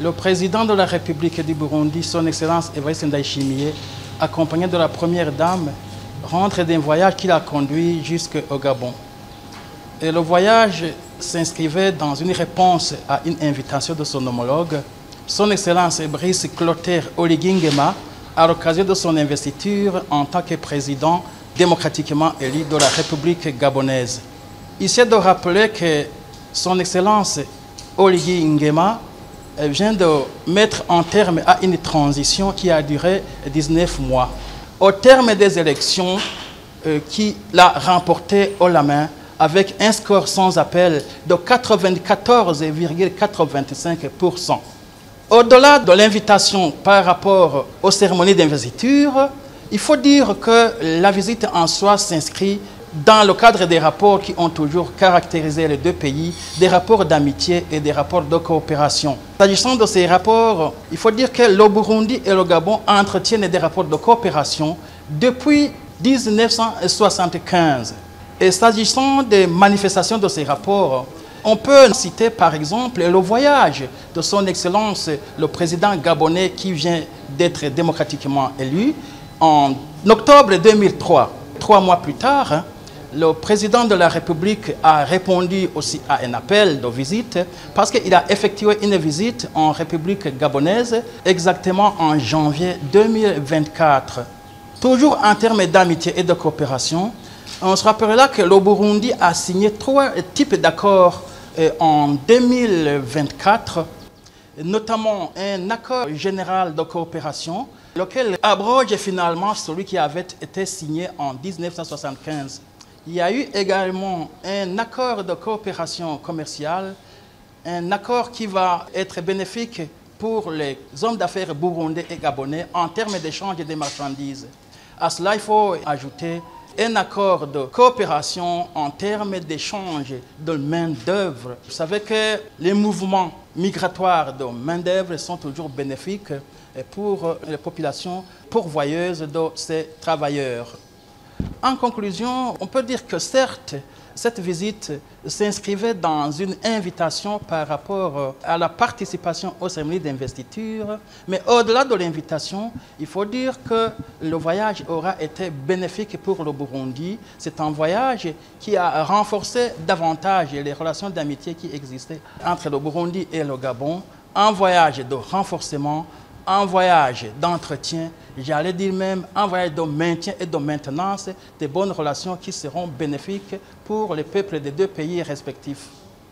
Le président de la République du Burundi, son Excellence Evariste Ndayishimiye, accompagné de la Première Dame, rentre d'un voyage qui l'a conduit jusqu'au Gabon. Et le voyage s'inscrivait dans une réponse à une invitation de son homologue, son Excellence Brice Clotaire Oligui Nguema, à l'occasion de son investiture en tant que président démocratiquement élu de la République gabonaise. Il s'est de rappeler que son Excellence Oligui Nguema vient de mettre en terme à une transition qui a duré 19 mois. Au terme des élections qu'il a remportées haut la main avec un score sans appel de 94,85%. Au-delà de l'invitation par rapport aux cérémonies d'investiture, il faut dire que la visite en soi s'inscrit dans le cadre des rapports qui ont toujours caractérisé les deux pays, des rapports d'amitié et des rapports de coopération. S'agissant de ces rapports, il faut dire que le Burundi et le Gabon entretiennent des rapports de coopération depuis 1975. Et s'agissant des manifestations de ces rapports, on peut citer par exemple le voyage de son Excellence, le président gabonais qui vient d'être démocratiquement élu en octobre 2003. 3 mois plus tard, le président de la République a répondu aussi à un appel de visite parce qu'il a effectué une visite en République gabonaise exactement en janvier 2024. Toujours en termes d'amitié et de coopération, on se rappellera que le Burundi a signé 3 types d'accords en 2024, notamment un accord général de coopération, lequel abroge finalement celui qui avait été signé en 1975. Il y a eu également un accord de coopération commerciale, un accord qui va être bénéfique pour les hommes d'affaires burundais et gabonais en termes d'échange des marchandises. À cela, il faut ajouter un accord de coopération en termes d'échange de main-d'œuvre. Vous savez que les mouvements migratoires de main-d'œuvre sont toujours bénéfiques pour les populations pourvoyeuses de ces travailleurs. En conclusion, on peut dire que certes, cette visite s'inscrivait dans une invitation par rapport à la participation aux cérémonies d'investiture, mais au-delà de l'invitation, il faut dire que le voyage aura été bénéfique pour le Burundi. C'est un voyage qui a renforcé davantage les relations d'amitié qui existaient entre le Burundi et le Gabon, un voyage de renforcement, un voyage d'entretien, j'allais dire même un voyage de maintien et de maintenance des bonnes relations qui seront bénéfiques pour les peuples des deux pays respectifs.